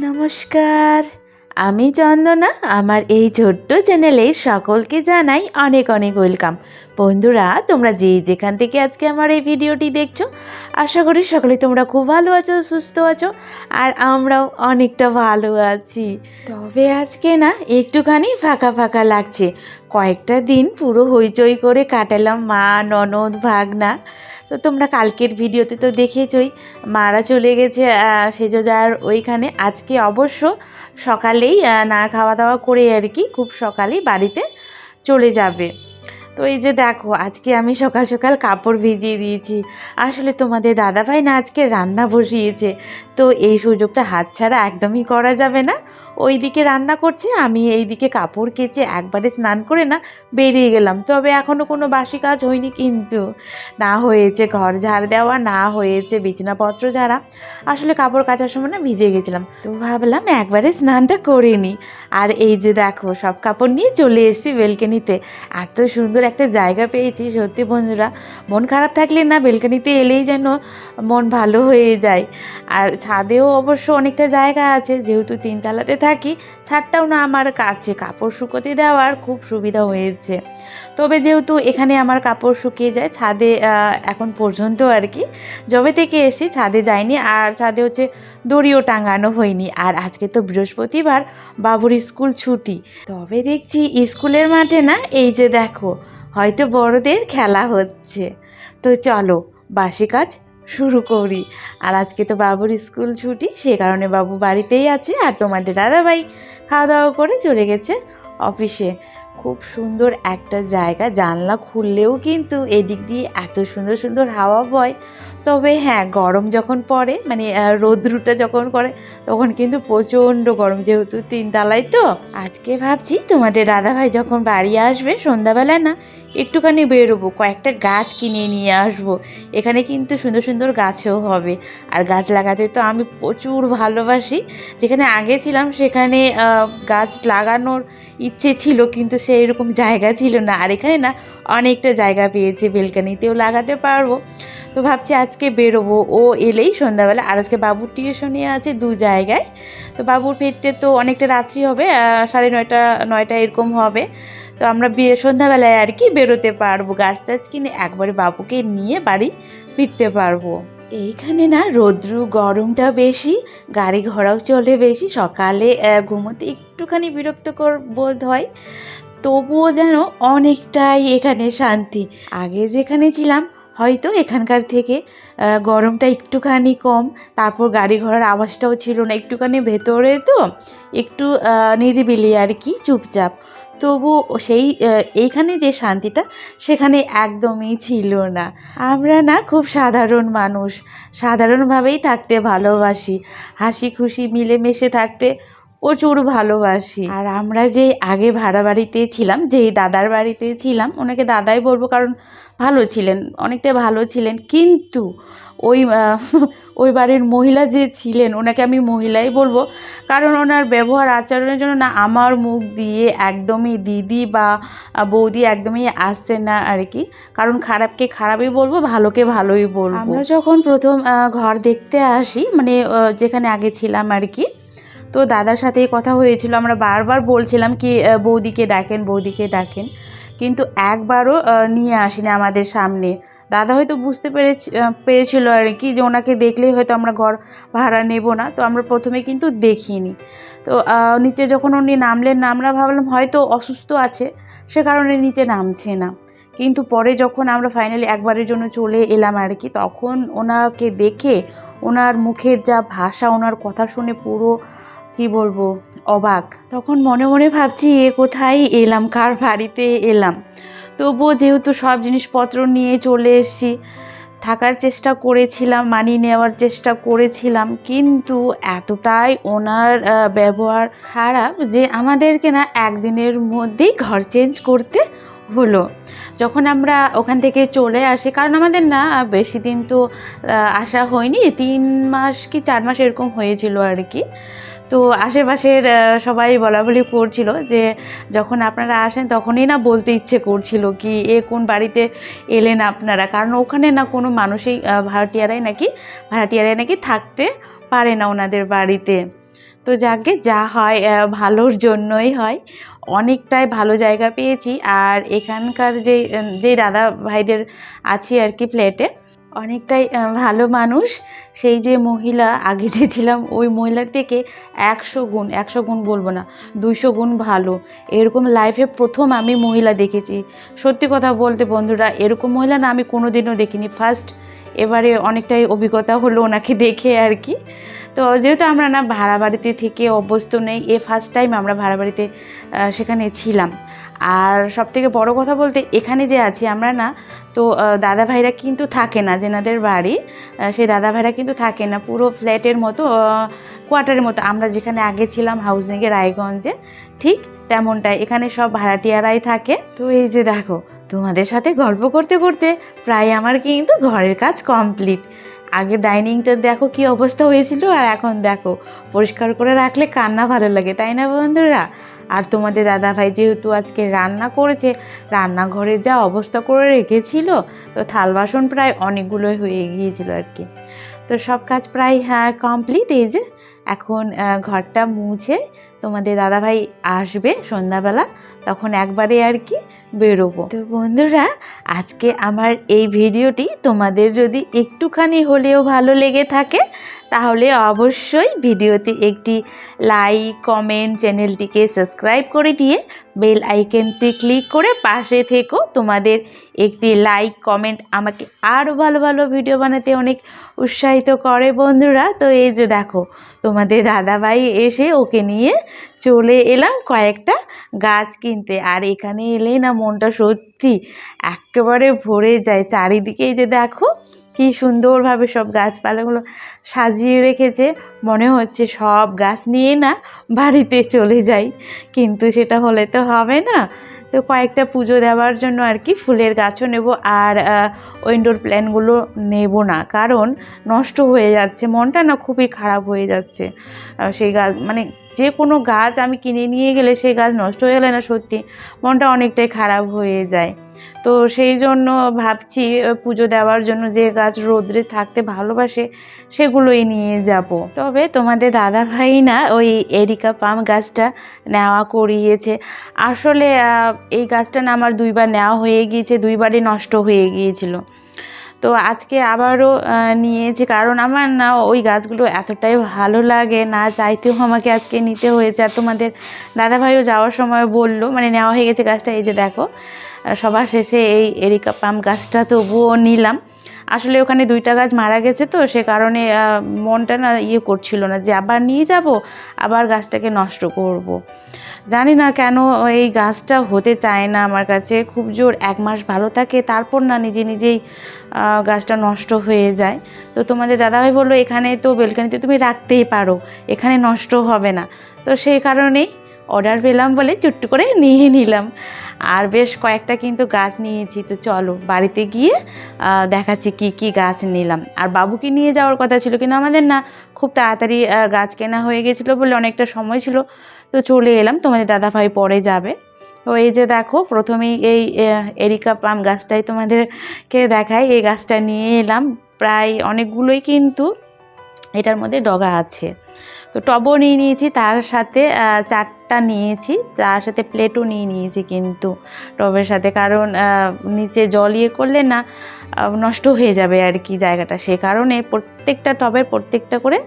নমস্কার, আমি চন্দনা। আমার এই ছোট্ট চ্যানেলে সকলকে জানাই অনেক অনেক ওয়েলকাম। বন্ধুরা, তোমরা যেখান থেকে আজকে আমার এই ভিডিওটি দেখছো, আশা করি সকলে তোমরা খুব ভালো আছো, সুস্থ আছো, আর আমরাও অনেকটা ভালো আছি। তবে আজকে না একটুখানি ফাঁকা ফাঁকা লাগছে। কয়েকটা দিন পুরো হইচই করে কাটালাম, মা, ননদ, ভাগনা। তো তোমরা কালকের ভিডিওতে তো দেখেছই, মারা চলে গেছে সেজোজার ওইখানে। আজকে অবশ্য সকালেই না খাওয়া দাওয়া করে আর কি খুব সকালেই বাড়িতে চলে যাবে। তো এই যে দেখো, আজকে আমি সকাল সকাল কাপড় ভিজিয়ে দিয়েছি। আসলে তোমাদের দাদাভাই না আজকে রান্না বসিয়েছে, তো এই সুযোগটা হাতছাড়া একদমই করা যাবে না। ওই দিকে রান্না করছে, আমি এই দিকে কাপড় কেচে একবারে স্নান করে না বেরিয়ে গেলাম। তবে এখনও কোনো বাসি কাজ হয়নি, কিন্তু না হয়েছে ঘর ঝাড় দেওয়া, না হয়েছে বিছানাপত্র ঝাড়া। আসলে কাপড় কাচার সময় না ভিজে গেছিলাম, তো ভাবলাম একবারে স্নানটা করে নিই। আর এই যে দেখো, সব কাপড় নিয়ে চলে এসেছি বেলকনিতে। এত সুন্দর একটা জায়গা পেয়েছি, সত্যি বন্ধুরা, মন খারাপ থাকলে না বেলকনিতে এলেই যেন মন ভালো হয়ে যায়। আর ছাদেও অবশ্য অনেকটা জায়গা আছে, যেহেতু তিনতলাতে থাকি, ছাদটাও না আমার কাছে, কাপড় শুকোতে দেওয়ার খুব সুবিধা হয়েছে। তবে যেহেতু এখানে আমার কাপড় শুকিয়ে যায়, ছাদে এখন পর্যন্ত আর কি যবে থেকে এসি ছাদে যাইনি, আর ছাদে হচ্ছে দড়িও টাঙানো হয়নি। আর আজকে তো বৃহস্পতিবার, বাবুর স্কুল ছুটি। তবে দেখছি স্কুলের মাঠে না এই যে দেখো, হয়তো বড়দের খেলা হচ্ছে। তো চলো বাসি কাজ শুরু করি। আর আজকে তো বাবুর স্কুল ছুটি, সে কারণে বাবু বাড়িতেই আছে, আর তোমাদের দাদাভাই খাওয়া দাওয়া করে চলে গেছে অফিসে। খুব সুন্দর একটা জায়গা, জানলা খুললেও কিন্তু এদিক দিয়ে এত সুন্দর সুন্দর হাওয়া বয়। তবে হ্যাঁ, গরম যখন পড়ে, মানে রৌদ্রটা যখন করে, তখন কিন্তু প্রচণ্ড গরম, যেহেতু তিনতলায়। তো আজকে ভাবছি তোমাদের দাদাভাই যখন বাড়ি আসবে সন্ধ্যাবেলায় না একটুখানি বেরোবো, কয়েকটা গাছ কিনে নিয়ে আসবো। এখানে কিন্তু সুন্দর সুন্দর গাছও হবে, আর গাছ লাগাতে তো আমি প্রচুর ভালোবাসি। যেখানে আগে ছিলাম সেখানে গাছ লাগানোর ইচ্ছে ছিল, কিন্তু সেই রকম জায়গা ছিল না। আর এখানে না অনেকটা জায়গা পেয়েছে, বেলকনিতেও লাগাতে পারবো। তো ভাবছি আজকে বেরোবো, ও এলেই সন্ধ্যাবেলা। আর আজকে বাবুর টিউশনি আছে দু জায়গায়, তো বাবুর ফিরতে তো অনেকটা রাত্রি হবে, 9:30 এরকম হবে। তো আমরা সন্ধ্যাবেলায় আর কি বেরোতে পারবো, গাছ টাছ কিনে একবারে বাবুকে নিয়ে বাড়ি ফিরতে পারবো। এইখানে না রৌদ্র গরমটা বেশি, গাড়ি ঘোড়াও চলে বেশি। সকালে ঘুমোতে একটুখানি বিরক্তকর বোধ হয়, তবুও যেন অনেকটাই এখানে শান্তি। আগে যেখানে ছিলাম হয়তো এখানকার থেকে গরমটা একটুখানি কম, তারপর গাড়ি ঘোড়ার আওয়াজটাও ছিল না, একটুখানি ভেতরে তো একটু নিরিবিলি আর কি, চুপচাপ। তবু সেই এইখানে যে শান্তিটা সেখানে একদমই ছিল না। আমরা না খুব সাধারণ মানুষ, সাধারণভাবেই থাকতে ভালোবাসি, হাসি খুশি মিলেমিশে থাকতে প্রচুর ভালোবাসি। আর আমরা যে আগে ভাড়া বাড়িতে ছিলাম, যেই দাদার বাড়িতে ছিলাম, ওনাকে দাদাই বলবো কারণ ভালো ছিলেন, অনেকটা ভালো ছিলেন। কিন্তু ওই ওই বাড়ির মহিলা যে ছিলেন, ওনাকে আমি মহিলাই বলবো, কারণ ওনার ব্যবহার আচরণের জন্য না আমার মুখ দিয়ে একদমই দিদি বা বৌদি একদমই আসছে না আর কি। কারণ খারাপকে খারাপই বলবো, ভালোকে ভালোই বলবো। আমরা যখন প্রথম ঘর দেখতে আসি, মানে যেখানে আগে ছিলাম আর কি, তো দাদার সাথেই কথা হয়েছিল। আমরা বারবার বলছিলাম কি বৌদিকে ডাকেন, বৌদিকে ডাকেন, কিন্তু একবারও নিয়ে আসেনি আমাদের সামনে। দাদা হয়তো বুঝতে পেরেছিল আর কি, যে ওনাকে দেখলেই হয়তো আমরা ঘর ভাড়া নেব না। তো আমরা প্রথমে কিন্তু দেখিনি। তো নিচে যখন উনি নামলেন না, আমরা ভাবলাম হয়তো অসুস্থ আছে, সে কারণে নিচে নামছে না। কিন্তু পরে যখন আমরা ফাইনালি একবারের জন্য চলে এলাম আর কি, তখন ওনাকে দেখে, ওনার মুখের যা ভাষা, ওনার কথা শুনে পুরো কি বলবো, অবাক। তখন মনে মনে ভাবছি এ কোথায় এলাম, কার বাড়িতে এলাম। তবুও যেহেতু সব জিনিসপত্র নিয়ে চলে এসেছি, থাকার চেষ্টা করেছিলাম, মানিয়ে নেওয়ার চেষ্টা করেছিলাম, কিন্তু এতটাই ওনার ব্যবহার খারাপ যে আমাদেরকে না একদিনের মধ্যেই ঘর চেঞ্জ করতে হলো। যখন আমরা ওখান থেকে চলে আসি, কারণ আমাদের না বেশি দিন তো আসা হয়নি, 3 মাস কি 4 মাস এরকম হয়েছিল আর কি। তো আশেপাশের সবাই বলাবলি করছিল যে যখন আপনারা আসেন তখনই না বলতে ইচ্ছে করছিল কি এ কোন বাড়িতে এলেন আপনারা, কারণ ওখানে না কোনো মানুষই ভাড়াটিয়ারাই নাকি থাকতে পারে না ওনাদের বাড়িতে। তো যাকে যা হয় ভালোর জন্যই হয়। অনেকটাই ভালো জায়গা পেয়েছি। আর এখানকার যেই দাদা ভাইদের আছি আর কি ফ্ল্যাটে, অনেকটাই ভালো মানুষ। সেই যে মহিলা আগে যে ছিলাম ওই মহিলার থেকে 100 গুণ বলবো না, 200 গুণ ভালো। এরকম লাইফে প্রথম আমি মহিলা দেখেছি। সত্যি কথা বলতে বন্ধুরা, এরকম মহিলা না আমি কোনো দিনও দেখিনি, ফার্স্ট। এবারে অনেকটাই অভিজ্ঞতা হলো ওনাকে দেখে আর কি। তো যেহেতু আমরা না ভাড়া বাড়িতে থেকে অভ্যস্ত নেই, ফার্স্ট টাইম আমরা ভাড়া বাড়িতে সেখানে ছিলাম। আর সবথেকে বড় কথা বলতে এখানে যে আছি আমরা না, তো দাদা ভাইরা কিন্তু থাকে না, যেনাদের বাড়ি সেই দাদা ভাইরা কিন্তু থাকে না, পুরো ফ্ল্যাটের মতো কোয়ার্টারের মতো। আমরা যেখানে আগে ছিলাম হাউজিংয়ে রায়গঞ্জে, ঠিক তেমনটাই এখানে সব ভাড়াটিয়ারাই থাকে। তো এই যে দেখো, তোমাদের সাথে গল্প করতে করতে প্রায় আমার কিন্তু ঘরের কাজ কমপ্লিট। আগে ডাইনিংটার দেখো কি অবস্থা হয়েছিল, আর এখন দেখো পরিষ্কার করে রাখলে কান্না ভালো লাগে, তাই না বন্ধুরা? আর তোমাদের দাদাভাই যেহেতু আজকে রান্না করেছে, রান্নাঘরে যা অবস্থা করে রেখেছিল, তো থাল বাসন প্রায় অনেকগুলোই হয়ে গিয়েছিল আর কি। তো সব কাজ প্রায় কমপ্লিট। এই যে এখন ঘরটা মুছে তোমাদের দাদাভাই আসবে সন্ধ্যাবেলা, তখন একবারে আর কি বেরোবো। তো বন্ধুরা, আজকে আমার এই ভিডিওটি তোমাদের যদি একটুখানি হলেও ভালো লেগে থাকে, তাহলে অবশ্যই ভিডিওতে একটি লাইক, কমেন্ট, চ্যানেলটিকে সাবস্ক্রাইব করে দিয়ে বেল আইকনটি ক্লিক করে পাশে থেকো। তোমাদের একটি লাইক, কমেন্ট আমাকে আরও ভালো ভালো ভিডিও বানাতে অনেক উৎসাহিত করে বন্ধুরা। তো এই যে দেখো, তোমাদের দাদাভাই এসে ওকে নিয়ে চলে এলাম কয়েকটা গাছ কিনতে। আর এখানে এলেই না মনটা সত্যি একেবারে ভরে যায়। চারিদিকে এই যে দেখো কি সুন্দরভাবে সব গাছপালাগুলো সাজিয়ে রেখেছে, মনে হচ্ছে সব গাছ নিয়ে না বাড়িতে চলে যাই, কিন্তু সেটা হলে তো হবে না। তো কয়েকটা পুজো দেওয়ার জন্য আর কি ফুলের গাছও নেব, আর ইনডোর প্ল্যান্টগুলো নেব না, কারণ নষ্ট হয়ে যাচ্ছে, মনটা না খুবই খারাপ হয়ে যাচ্ছে। সেই গাছ মানে যে কোনো গাছ আমি কিনে নিয়ে গেলে সেই গাছ নষ্ট হয়ে গেলে না সত্যি মনটা অনেকটাই খারাপ হয়ে যায়। তো সেই জন্য ভাবছি পুজো দেওয়ার জন্য যে গাছ রোদ্রে থাকতে ভালোবাসে সেগুলোই নিয়ে যাব। তবে তোমাদের দাদা ভাই না ওই এরিকা পাম গাছটা নেওয়া করিয়েছে। আসলে এই গাছটা না আমার 2বার নেওয়া হয়ে গিয়েছে, 2বারই নষ্ট হয়ে গিয়েছিল। তো আজকে আবারও নিয়েছি, কারণ আমার না ওই গাছগুলো এতটাই ভালো লাগে, না চাইতেও আমাকে আজকে নিতে হয়েছে। আর তোমাদের দাদাভাইও যাওয়ার সময় বলল, মানে নেওয়া হয়ে গেছে গাছটা। এই যে দেখো, সবার শেষে এই এরিকা পাম গাছটা তবুও নিলাম। আসলে ওখানে 2টা গাছ মারা গেছে, তো সে কারণে মনটা না করছিল না যে আবার নিয়ে যাব, আবার গাছটাকে নষ্ট করব। জানি না কেন এই গাছটা হতে চায় না আমার কাছে। খুব জোর 1 মাস ভালো থাকে, তারপর না নিজেই গাছটা নষ্ট হয়ে যায়। তো তোমাদের দাদাভাই বললো এখানে তো বেলকানিতে তুমি রাখতেই পারো, এখানে নষ্ট হবে না। তো সেই কারণেই অর্ডার পেলাম বলে চুট্টু করে নিয়ে নিলাম। আর বেশ কয়েকটা কিন্তু গাছ নিয়েছি। তো চলো বাড়িতে গিয়ে দেখাচ্ছি কি গাছ নিলাম। আর বাবুকে নিয়ে যাওয়ার কথা ছিল, কিন্তু আমাদের না খুব তাড়াতাড়ি গাছ কেনা হয়ে গেছিলো বলে অনেকটা সময় ছিল, তো চলে এলাম। তোমাদের দাদাভাই পরে যাবে। তো এই যে দেখো, প্রথমেই এই এরিকা পাম গাছটাই তোমাদেরকে দেখাই। এই গাছটা নিয়ে এলাম, প্রায় অনেকগুলোই কিন্তু এটার মধ্যে ডগা আছে। তো টবও নিয়ে নিয়েছি, তার সাথে 4টা নিয়েছি, তার সাথে প্লেটও নিয়েছি কিন্তু টবের সাথে, কারণ নিচে জল করলে না নষ্ট হয়ে যাবে আর কি জায়গাটা। সে কারণে প্রত্যেকটা টবের প্রত্যেকটা করে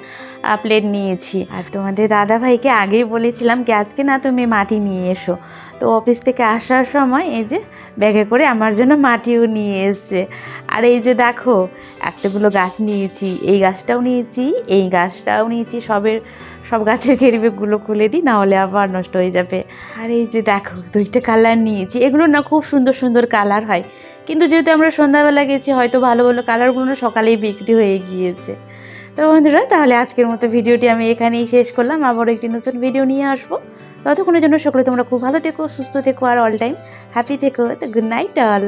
প্লেট নিয়েছি। আর তোমাদের দাদাভাইকে আগেই বলেছিলাম কি আজকে না তুমি মাটি নিয়ে এসো। তো অফিস থেকে আসার সময় এই যে ব্যাগে করে আমার জন্য মাটিও নিয়ে এসছে। আর এই যে দেখো, এতগুলো গাছ নিয়েছি, এই গাছটাও নিয়েছি, এই গাছটাও নিয়েছি। সব গাছের ক্যারিব্যাগগুলো খুলে দিই, না হলে আবার নষ্ট হয়ে যাবে। আর এই যে দেখো, 2টা কালার নিয়েছি। এগুলো না খুব সুন্দর সুন্দর কালার হয়, কিন্তু যেহেতু আমরা সন্ধ্যাবেলা গেছি, হয়তো ভালো ভালো কালারগুলো না সকালেই বিক্রি হয়ে গিয়েছে। তো বন্ধুরা, তাহলে আজকের মতো ভিডিওটি আমি এখানেই শেষ করলাম। আবারও একটি নতুন ভিডিও নিয়ে আসবো। ততক্ষণের জন্য সকলে তোমরা খুব ভালো থেকো, সুস্থ থেকো, আর অল টাইম হ্যাপি থেকো। তো গুড নাইট অল।